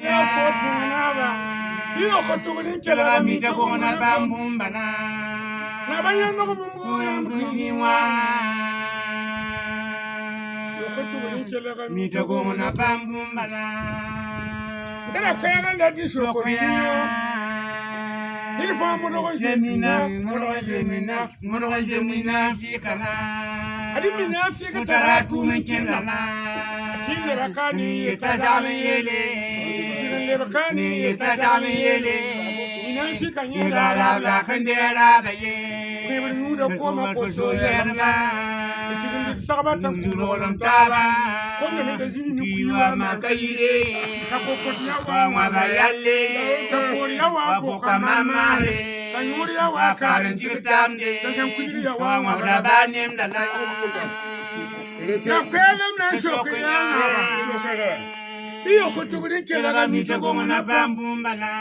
ya fotunaba iyo kotubulin kela mi to gona bambumbana na bayano bumbu ya mkiwa yo kotubulin kela mi to gona bambumbana kada kwaya da disho ko il faut mo jemina fi kana adi mina fi ka taratu min kenna tille bakani tajali yele tille bakani tajali yele ina fi kan yela la khandera baye kibri yuda ko ma ko so yerna cikin sabata kulolam taba konne ne da jini kuwa ma kayire ka ko ko yawa wa bayalle ka ko yawa ko mama re ka yuri yawa ka jitamde ka kan kudi yawa wa da banem da la ka kwelem na shokiya iyo ko tugudin kela ga mi to gona bambumbala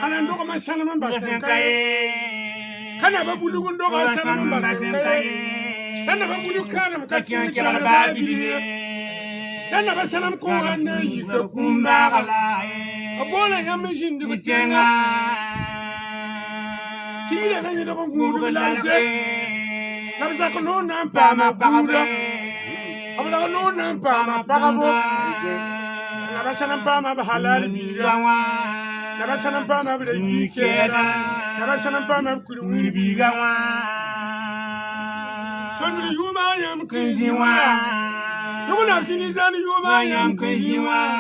ana ndoko ma salama ba sankai kana ba bulugun dogo salama ba sankai dana ba bulu kana ka kiyan kala ba bidiye dana ba salam ko wanne yi ka kumba kala abola ya mishin di kutenga tire na yi dogo nguru lase na ba ko no na pa ma bagabe abala ko no na pa ma bagabo na ba salam pa ma halal bigawa na ba salam pa ma bi keda na ba salam pa ma kulu bigawa Somebody you my am crazy one. You will not finish that you my am crazy one.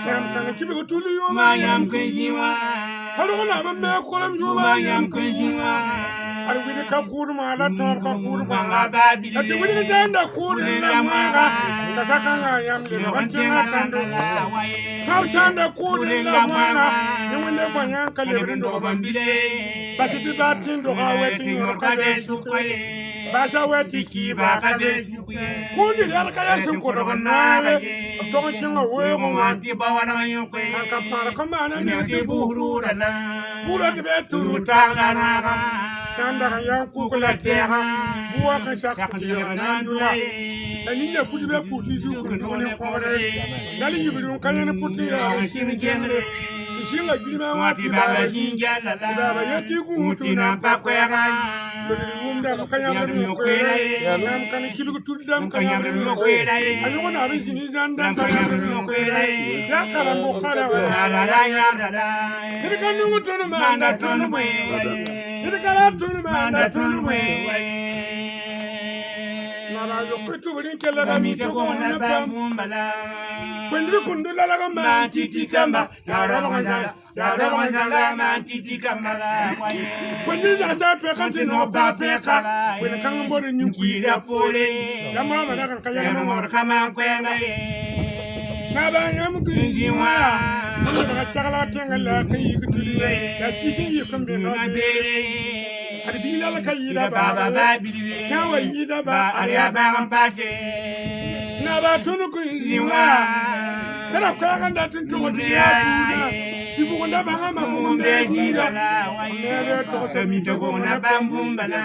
Sam can keep it to you my am crazy one. I don't have a milk column you my am crazy one. I will make a good man, I talk a good man, baby. But you will attend a good in the Mara. Sasaka, I am the one thing I can do. Thousand a good in the Mara. You will never yank a little bit of a delay. But it is that thing to how waiting your cabbage to play. Basa weti ki baka de kundi yar kaya sun ko daga nale to kin we mo wanti bawana yo ko aka fara kama na ne ti buhuru dana bura de betulu tala na sanda ya ku kula tera buwa ka shaka ti na ndula ani ne kudi be ku ti zu ko ne ko re dali yibirun kanya ne puti ya shin genre ishinga gilima wati baba jinja la baba yati ku mutu na pakwera Dam kanyam kwere dam kan kilu tudam kanyam kwere ayo na bi jini dam kanyam kwere ya karambo kara la la ya la la kan nu tunu manda tunu we kara tunu manda tunu we na la yo kutu brin kala ga mi to gona bambala kwendri kundula la ga ma titi kamba ya ra ba ngala ma titi kamba kwendri da sa pe kan no ba pe ka kwen kan bo ni kuira pole ya ma ma da kan ya ma kama kwena na ba yam kunjiwa ka chagala tengala kai kutuli ya titi yikambe no be Arbila la kayida baba shawa yida ba ariya ba pase na ba tunu ku yiwa tara kwa ganda tun to ya buda ibu gonda ba ma ko be yida ne to ko mi to ko na bambumbala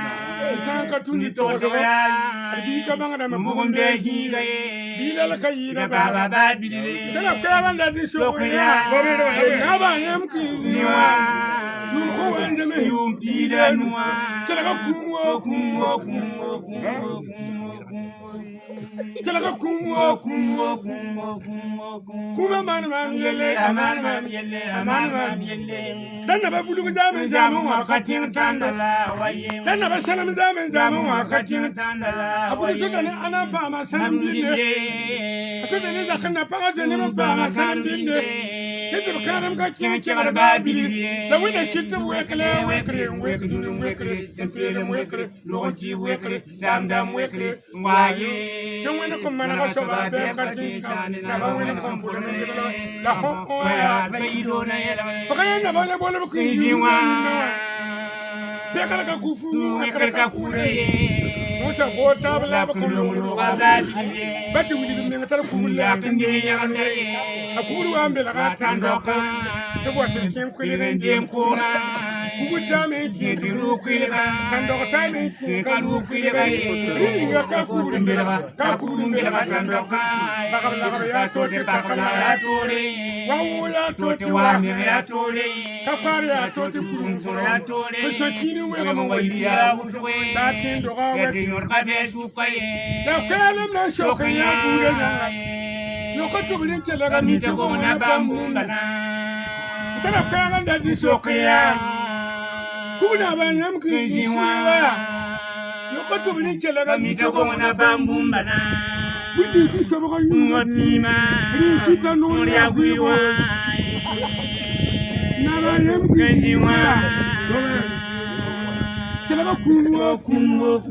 san ka tuni to ko arbi ka banga ma ko be yida bila la kayida baba tara kwa ganda tun so ko ya na ba yam ku yiwa Yum ko wande me yum pile nuwa kala ka kumwo kuma man yele aman man yele dan na ba bulu zaman wa katin tandala waye dan na ba salam zaman wa katin tandala abu so dan ana fa ma salam binde so dan da kana fa ga ne ma fa ma salam binde Itu karam ka kin kin ba bili da wina kitu wekre tempele wekre loji wekre dam wekre waye kin wina ko mana ko so ba be ka kin na ba wina ko ko ne la ho ya ba ido na yela fa kan na ba le bolo ko yi wa be kala ka kufu ka kure Musa bo tabla ba ko lo ba bati wuli dum ne tar ku la kin ne ya ne akuru ambe la ka tandoka to bo tin kin ku ne ndem ko Ugutame kinturukwileba kandokotame kinkalukwileba ringa kakurumbeleba kandoka bakabala ya tote bakala ya tole wawo ya tote wame ya tole kapare ya tote kurumsoro ya tole kusakini wega mawili ya utwe lakin doga wati yorka besu kaye ya kwalem na shoka ya bude na yokoto bilin kelaga mitego na bambungana tara kwanga ndadi shoka ya kuna banyam kinjiwa yokoto bilikela ga mitego na bambumba na bindi kishoboka yungatima rikita no ya gwiwa na banyam kinjiwa kela ga kungo